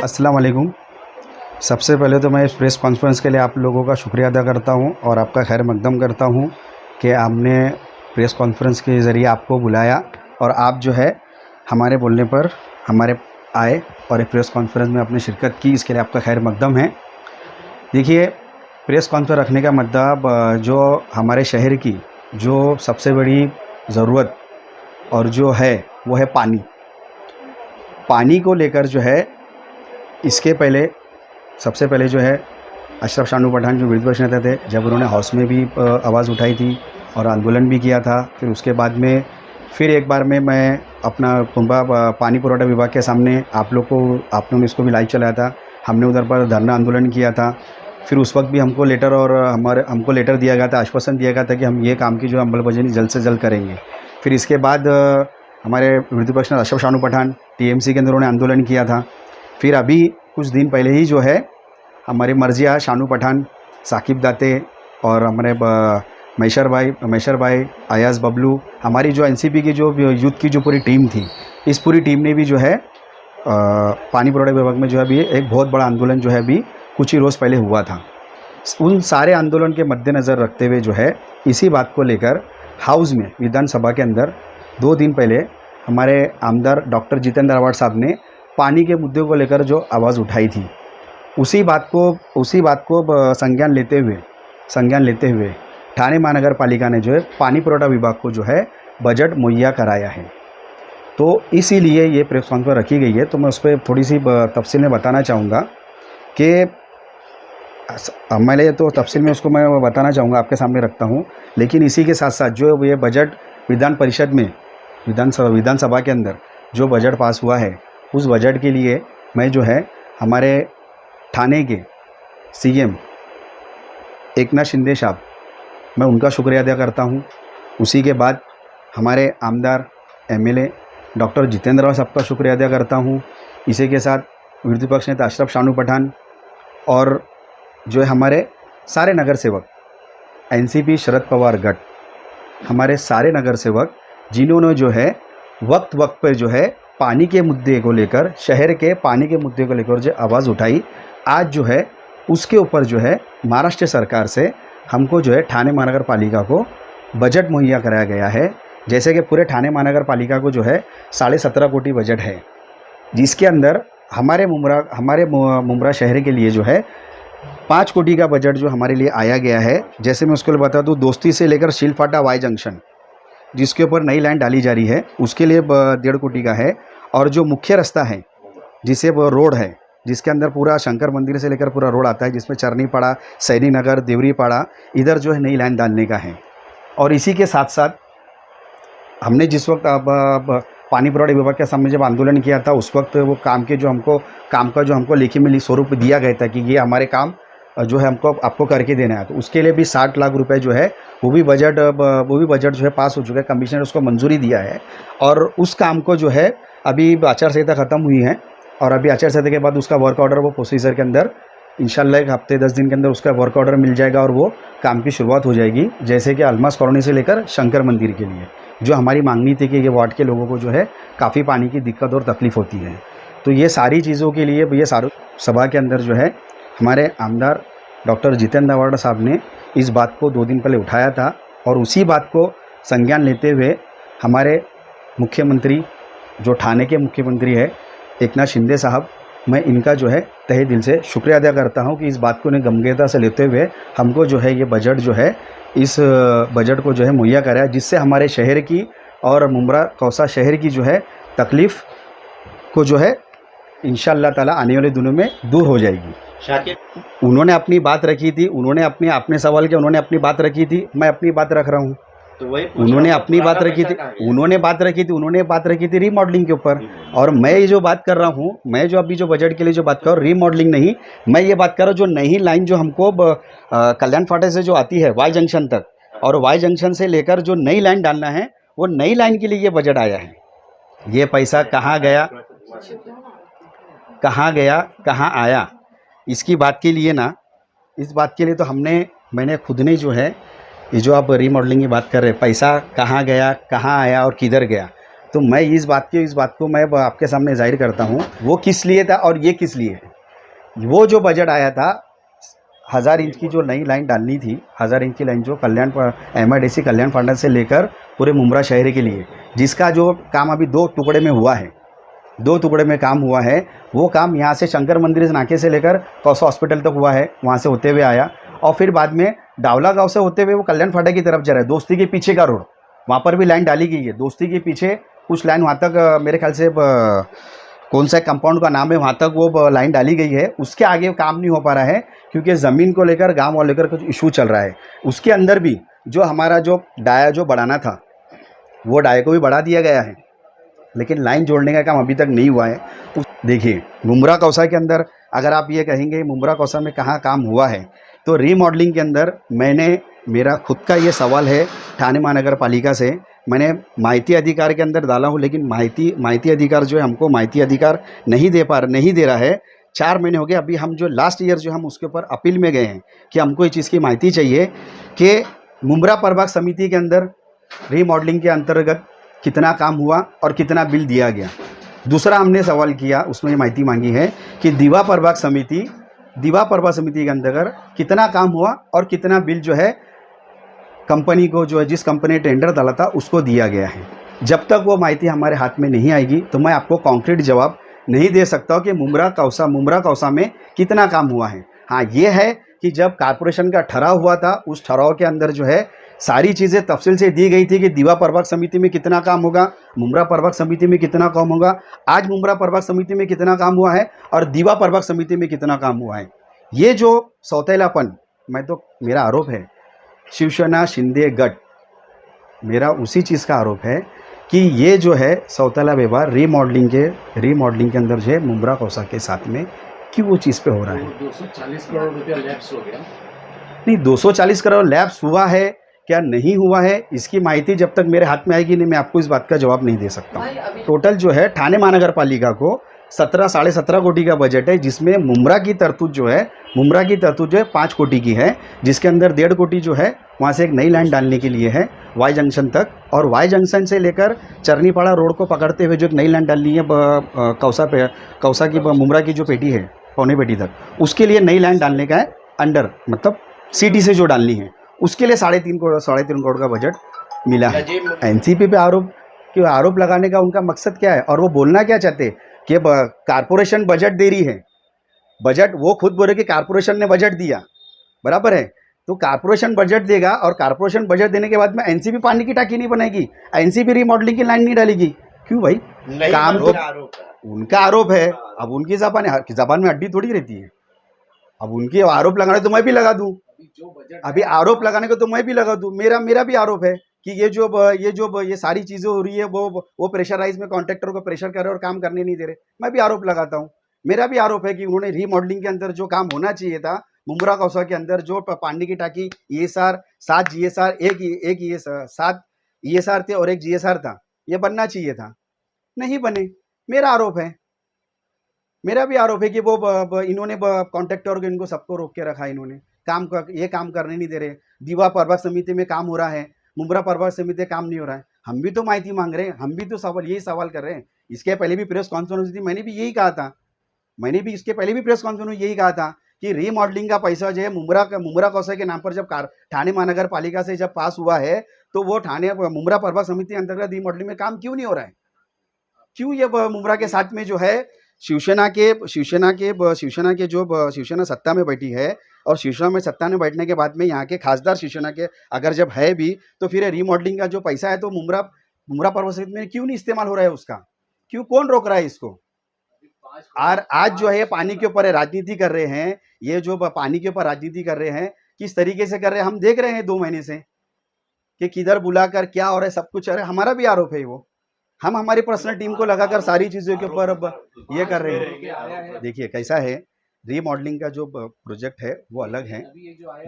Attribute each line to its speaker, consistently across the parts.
Speaker 1: अस्सलाम वालेकुम। सबसे पहले तो मैं इस प्रेस कॉन्फ्रेंस के लिए आप लोगों का शुक्रिया अदा करता हूं और आपका खैर मकदम करता हूं कि आपने प्रेस कॉन्फ्रेंस के ज़रिए आपको बुलाया और आप जो है हमारे बोलने पर हमारे आए और एक प्रेस कॉन्फ्रेंस में अपनी शिरकत की। इसके लिए आपका खैर मकदम है। देखिए, प्रेस कॉन्फ्रेंस रखने का मतलब जो हमारे शहर की जो सबसे बड़ी ज़रूरत और जो है वो है पानी। पानी को लेकर जो है इसके पहले सबसे पहले जो है अशरफ शानू पठान जो विरोध पक्ष नेता थे, जब उन्होंने हाउस में भी आवाज़ उठाई थी और आंदोलन भी किया था। फिर उसके बाद में फिर एक बार में मैं अपना कुंभा पानी पुरवठा विभाग के सामने आप लोगों ने इसको भी लाइव चलाया था। हमने उधर पर धरना आंदोलन किया था। फिर उस वक्त भी हमको लेटर और हमको लेटर दिया गया था, आश्वासन दिया गया था कि हम ये काम की जो अमलबजानी जल्द से जल्द करेंगे। फिर इसके बाद हमारे विरोधी पक्ष नेता अशरफ शानू पठान टीएमसी के अंदर उन्होंने आंदोलन किया था। फिर अभी कुछ दिन पहले ही जो है हमारे मर्जिया शानू पठान, साकिब दाते और हमारे मैशर भाई, अयाज बबलू, हमारी जो एनसीपी की जो यूथ की जो पूरी टीम थी, इस पूरी टीम ने भी जो है पानी पुरवठा विभाग में जो है अभी एक बहुत बड़ा आंदोलन जो है अभी कुछ ही रोज़ पहले हुआ था। उन सारे आंदोलन के मद्देनज़र रखते हुए जो है इसी बात को लेकर हाउस में विधानसभा के अंदर 2 दिन पहले हमारे आमदार डॉक्टर जितेंद्र अवार्ड साहब ने पानी के मुद्दे को लेकर जो आवाज़ उठाई थी, उसी बात को संज्ञान लेते हुए ठाणे महानगर पालिका ने जो है पानी पुरवठा विभाग को जो है बजट मुहैया कराया है। तो इसीलिए ये प्रेस कॉन्फ्रेंस रखी गई है। तो मैं उस पर थोड़ी सी तफसील में बताना चाहूँगा कि मैंने तो तफसील में उसको मैं बताना चाहूँगा, आपके सामने रखता हूँ। लेकिन इसी के साथ साथ जो ये बजट विधान परिषद में विधानसभा के अंदर जो बजट पास हुआ है, उस बजट के लिए मैं जो है हमारे ठाणे के सीएम एकनाथ शिंदे साहब, मैं उनका शुक्रिया अदा करता हूँ। उसी के बाद हमारे आमदार एमएलए डॉक्टर जितेंद्र राव साहब का शुक्रिया अदा करता हूँ। इसी के साथ विरोधी पक्ष नेता अशरफ शानू पठान और जो है हमारे सारे नगर सेवक एनसीपी शरद पवार गट, हमारे सारे नगर सेवक जिन्होंने जो है वक्त पर जो है पानी के मुद्दे को लेकर, शहर के पानी के मुद्दे को लेकर जो आवाज़ उठाई, आज जो है उसके ऊपर जो है महाराष्ट्र सरकार से हमको जो है ठाणे महानगर पालिका को बजट मुहैया कराया गया है। जैसे कि पूरे ठाणे महानगर पालिका को जो है 17.5 कोटी बजट है, जिसके अंदर हमारे मुंब्रा शहर के लिए जो है 5 कोटी का बजट जो हमारे लिए आया गया है। जैसे मैं उसको बता दूँ, दोस्ती से लेकर शीलफाटा वाई जंक्शन जिसके ऊपर नई लाइन डाली जा रही है, उसके लिए 1.5 कोटी का है। और जो मुख्य रास्ता है, जिसे वो रोड है, जिसके अंदर पूरा शंकर मंदिर से लेकर पूरा रोड आता है, जिसमें चरनीपाड़ा, सैनी नगर, देवरीपाड़ा, इधर जो है नई लाइन डालने का है। और इसी के साथ साथ हमने जिस वक्त पानी पुरवठा विभाग के सामने जब आंदोलन किया था, उस वक्त वो काम का जो हमको लेखी में स्वरूप दिया गया था कि ये हमारे काम जो है आपको करके देना है। तो उसके लिए भी 60 लाख रुपए जो है वो भी बजट जो है पास हो चुका है। कमिश्नर उसको मंजूरी दिया है और उस काम को जो है अभी आचार संहिता ख़त्म हुई है और अभी आचार संहिता के बाद उसका वर्क ऑर्डर वो प्रोसीजर के अंदर इंशाल्लाह 1 हफ्ते 10 दिन के अंदर उसका वर्क ऑर्डर मिल जाएगा और वो काम की शुरुआत हो जाएगी। जैसे कि अलमास कॉलोनी से लेकर शंकर मंदिर के लिए जो हमारी मांगनी थी कि ये वार्ड के लोगों को जो है काफ़ी पानी की दिक्कत और तकलीफ़ होती है। तो ये सारी चीज़ों के लिए ये सारे सभा के अंदर जो है हमारे आमदार डॉक्टर जितेंद्र अवार्ड साहब ने इस बात को 2 दिन पहले उठाया था और उसी बात को संज्ञान लेते हुए हमारे मुख्यमंत्री जो ठाणे के मुख्यमंत्री है एकनाथ शिंदे साहब, मैं इनका जो है तहे दिल से शुक्रिया अदा करता हूं कि इस बात को उन्हें गंभीरता से लेते हुए हमको जो है ये बजट जो है इस बजट को जो है मुहैया कराया, जिससे हमारे शहर की और मुंब्रा कौसा शहर की जो है तकलीफ़ को जो है इंशाअल्लाह ताला आने वाले दिनों में दूर हो जाएगी। उन्होंने अपनी बात रखी थी, आपने सवाल किया, उन्होंने अपनी बात रखी थी, मैं अपनी बात रख रहा हूँ।
Speaker 2: तो वही
Speaker 1: उन्होंने अपनी बात रखी थी, उन्होंने बात रखी थी रीमॉडलिंग के ऊपर। और मैं ये जो बात कर रहा हूँ, मैं जो अभी जो बजट के लिए जो बात कर रहा हूँ, रीमॉडलिंग नहीं, मैं ये बात कर रहा हूँ जो नई लाइन जो हमको कल्याण फाटे से जो आती है वाई जंक्शन तक, और वाई जंक्शन से लेकर जो नई लाइन डालना है, वो नई लाइन के लिए ये बजट आया है। ये पैसा कहाँ गया, कहाँ आया, इसकी बात के लिए ना, इस बात के लिए तो मैंने खुद ने जो है ये जो आप रीमॉडलिंग की बात कर रहे हैं, पैसा कहाँ गया, कहाँ आया और किधर गया, तो मैं इस बात को मैं आपके सामने जाहिर करता हूँ, वो किस लिए था और ये किस लिए है। वो जो बजट आया था 1000 इंच की जो नई लाइन डालनी थी, 1000 इंच की लाइन जो कल्याण MIDC कल्याण फाटक से लेकर पूरे मुमरा शहर के लिए, जिसका जो काम अभी 2 टुकड़े में हुआ है, 2 टुकड़े में काम हुआ है। वो काम यहाँ से शंकर मंदिर नाके से लेकर कौसा हॉस्पिटल तक हुआ है, वहाँ से होते हुए आया और फिर बाद में डावला गांव से होते हुए वो कल्याण फाटक की तरफ जा रहा है। दोस्ती के पीछे का रोड, वहाँ पर भी लाइन डाली गई है। दोस्ती के पीछे कुछ लाइन वहाँ तक मेरे ख्याल से कौन सा कंपाउंड का नाम है, वहाँ तक वो लाइन डाली गई है। उसके आगे काम नहीं हो पा रहा है क्योंकि ज़मीन को लेकर गाँव वालों लेकर कुछ इशू चल रहा है। उसके अंदर भी जो हमारा जो डाया जो बढ़ाना था, वो डाया को भी बढ़ा दिया गया है, लेकिन लाइन जोड़ने का काम अभी तक नहीं हुआ है। देखिए मुमरा कौसा के अंदर अगर आप ये कहेंगे मुमरा कौसा में कहाँ काम हुआ है, तो रीमॉडलिंग के अंदर मेरा खुद का ये सवाल है ठाणे महानगर पालिका से। मैंने माहिती अधिकार के अंदर डाला हूँ, लेकिन माहिती अधिकार जो है हमको माहिती अधिकार नहीं दे रहा है। 4 महीने हो गए। अभी हम जो लास्ट ईयर जो हम उसके ऊपर अपील में गए हैं कि हमको ये चीज़ की माहिती चाहिए कि मुमरा प्रभाग समिति के अंदर रीमॉडलिंग के अंतर्गत कितना काम हुआ और कितना बिल दिया गया। दूसरा हमने सवाल किया, उसमें माहिती मांगी है कि दीवा प्रभाग समिति के अंतर्गत कितना काम हुआ और कितना बिल जो है कंपनी को, जो है जिस कंपनी ने टेंडर डाला था उसको दिया गया है। जब तक वो माहिती हमारे हाथ में नहीं आएगी तो मैं आपको कॉन्क्रीट जवाब नहीं दे सकता हूँ कि मुमरा कौसा में कितना काम हुआ है। हाँ, ये है कि जब कारपोरेशन का ठहराव हुआ था, उस ठहराव के अंदर जो है सारी चीज़ें तफसील से दी गई थी कि दीवा प्रभाग समिति में कितना काम होगा, मुमरा प्रभाग समिति में कितना काम होगा। आज मुमरा प्रभाग समिति में कितना काम हुआ है और दीवा प्रभाग समिति में कितना काम हुआ है। ये जो सौतेलापन, मेरा आरोप है शिवसेना शिंदे गट, मेरा उसी चीज़ का आरोप है कि ये जो है सौतेला व्यवहार रीमॉडलिंग के अंदर जो है मुमरा कौसा के साथ में क्यों वो चीज़ पे हो रहा है।
Speaker 2: 240 करोड़ रुपया लैप्स हो गया।
Speaker 1: नहीं, 240 करोड़ लैप्स हुआ है क्या नहीं हुआ है, इसकी माहिती जब तक मेरे हाथ में आएगी नहीं, मैं आपको इस बात का जवाब नहीं दे सकता। टोटल जो है ठाणे महानगर पालिका को 17.5 कोटी का बजट है, जिसमें मुमरा की तरतूद जो है 5 कोटी की है, जिसके अंदर 1.5 कोटी जो है वहाँ से एक नई लाइन डालने के लिए है वाई जंक्शन तक, और वाई जंक्शन से लेकर चरनीपाड़ा रोड को पकड़ते हुए जो एक नई लाइन डालनी है कौसा की मुमरा की जो पेटी है पौने पेटी तक, उसके लिए नई लाइन डालने का है अंडर, मतलब सिटी से जो डालनी है, उसके लिए 3.5 करोड़ का बजट मिला है। एनसीपी पे आरोप लगाने का उनका मकसद क्या है और वो बोलना क्या चाहते हैं कि कारपोरेशन बजट दे रही है। बजट वो खुद बोल रहे कि कारपोरेशन ने बजट दिया, बराबर है, तो कारपोरेशन बजट देगा और कारपोरेशन बजट देने के बाद में एनसीपी पानी की टाकी नहीं बनाएगी, एनसीपी रीमॉडलिंग की लाइन नहीं डालेगी। क्यों भाई? काम तो उनका आरोप है। अब उनकी जबान में हड्डी थोड़ी रहती है। अब उनके आरोप लगाने तो मैं भी लगा दूं, अभी आरोप लगाने को तो मैं भी लगा दूं। मेरा भी आरोप है कि ये सारी चीजें हो रही है, वो प्रेशराइज में कॉन्ट्रैक्टर को प्रेशर कर रहे और काम करने नहीं दे रहे। मैं भी आरोप लगाता हूँ। मेरा भी आरोप है कि उन्होंने रीमॉडलिंग के अंदर जो काम होना चाहिए था, मुमरा कौसा के अंदर जो पानी की टाकी ESR 7 GSR एक ESR 7 ESR थे और एक GSR था, ये बनना चाहिए था, नहीं बने। मेरा आरोप है। मेरा भी आरोप है कि वो इन्होंने कॉन्ट्रैक्टर को इनको सबको रोक के रखा, इन्होंने ये काम करने नहीं दे रहे। दीवा प्रभाग समिति में काम हो रहा है, मुमरा प्रभाग समिति में काम नहीं हो रहा है। हम भी तो माहिती मांग रहे हैं, हम भी तो यही सवाल कर रहे हैं। इसके पहले भी प्रेस कॉन्फ्रेंस थी, मैंने भी यही कहा था, इसके पहले भी प्रेस कॉन्फ्रेंस में यही कहा था कि रीमॉडलिंग का पैसा जो है मुमरा कौसा के नाम पर जब ठाणे महानगर पालिका से जब पास हुआ है, तो वो मुमरा प्रभाग समिति के अंतर्गत रीमॉडलिंग में काम क्यों नहीं हो रहा है? क्यों ये मुमरा के साथ में जो है शिवसेना सत्ता में बैठी है, और शिवसेना में सत्ता में बैठने के बाद में यहाँ के खासदार शिवसेना के अगर जब है भी, तो फिर रीमॉडलिंग का जो पैसा है तो मुमरा प्रभाग समिति में क्यों नहीं इस्तेमाल हो रहा है उसका? क्यों, कौन रोक रहा है इसको? और आज जो है पानी के ऊपर राजनीति कर रहे हैं, ये जो पानी के ऊपर राजनीति कर रहे हैं, किस तरीके से कर रहे हैं हम देख रहे हैं 2 महीने से कि किधर बुलाकर क्या हो रहा है, सब कुछ। अरे हमारा भी आरोप है वो, हम हमारी पर्सनल टीम को लगाकर सारी चीज़ों के ऊपर अब ये कर रहे हैं। देखिए कैसा है, रीमॉडलिंग का जो प्रोजेक्ट है वो अलग है।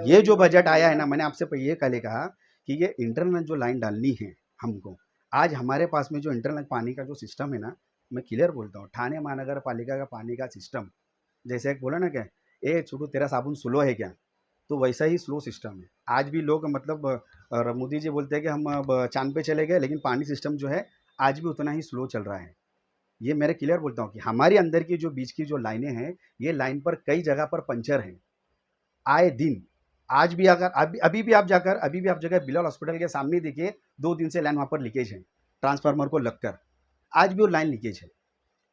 Speaker 1: ये जो बजट आया है ना, मैंने आपसे ये पहले कहा कि ये इंटरनल जो लाइन डालनी है हमको, आज हमारे पास में जो इंटरनल पानी का जो सिस्टम है ना, मैं क्लियर बोलता हूँ, ठाणे महानगर पालिका का पानी का सिस्टम, जैसे एक बोला ना क्या, ए छोटू तेरा साबुन स्लो है क्या, तो वैसा ही स्लो सिस्टम है। आज भी लोग मतलब मोदी जी बोलते हैं कि हम चांद पे चले गए, लेकिन पानी सिस्टम जो है आज भी उतना ही स्लो चल रहा है। ये मैं क्लियर बोलता हूँ कि हमारे अंदर की जो बीच की जो लाइनें हैं, ये लाइन पर कई जगह पर पंचर हैं, आए दिन। आज भी अगर अभी भी आप जगह बिलाल हॉस्पिटल के सामने देखिए, 2 दिन से लाइन वहाँ पर लीकेज है, ट्रांसफार्मर को लगकर। आज भी वो लाइन लीकेज है।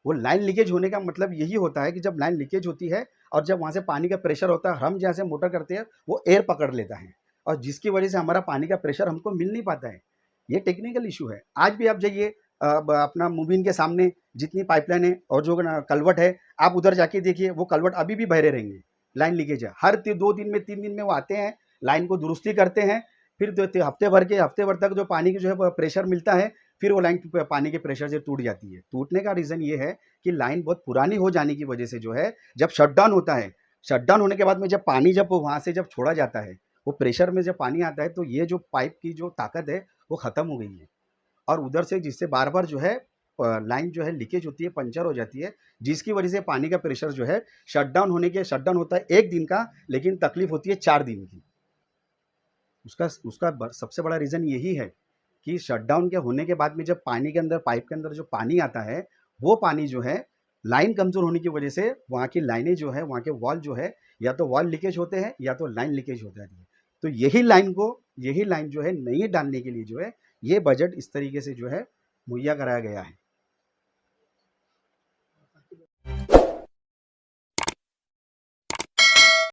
Speaker 1: वो लाइन लीकेज होने का मतलब यही होता है कि जब लाइन लीकेज होती है और जब वहाँ से पानी का प्रेशर होता है, हम जहाँ से मोटर करते हैं, वो एयर पकड़ लेता है और जिसकी वजह से हमारा पानी का प्रेशर हमको मिल नहीं पाता है। ये टेक्निकल इशू है। आज भी आप जाइए अपना मुबिन के सामने जितनी पाइपलाइन है और जो कलवट है, आप उधर जाके देखिए, वो कलवट अभी भी बहरे रहेंगे। लाइन लीकेज है। हर 2 दिन में 3 दिन में वो आते हैं, लाइन को दुरुस्ती करते हैं, फिर हफ्ते भर तक जो पानी की जो है प्रेशर मिलता है, फिर वो लाइन पानी के प्रेशर से टूट जाती है। टूटने का रीज़न ये है कि लाइन बहुत पुरानी हो जाने की वजह से जो है, जब शटडाउन होता है, शटडाउन होने के बाद में जब पानी जब वहाँ से जब छोड़ा जाता है, वो प्रेशर में जब पानी आता है, तो ये जो पाइप की जो ताकत है, वो ख़त्म हो गई है और उधर से जिससे बार-बार जो है लाइन जो है लीकेज होती है, पंचर हो जाती है, जिसकी वजह से पानी का प्रेशर जो है शटडाउन होता है 1 दिन का, लेकिन तकलीफ होती है 4 दिन की। उसका सबसे बड़ा रीज़न यही है कि शटडाउन के होने के बाद में जब पानी के अंदर, पाइप के अंदर जो पानी आता है, वो पानी जो है लाइन कमज़ोर होने की वजह से वहाँ की लाइनें जो है, वहाँ के वॉल जो है, या तो वॉल लीकेज होते हैं या तो लाइन लीकेज हो जाती है। तो यही लाइन जो है नई डालने के लिए जो है, ये बजट इस तरीके से जो है मुहैया कराया गया है।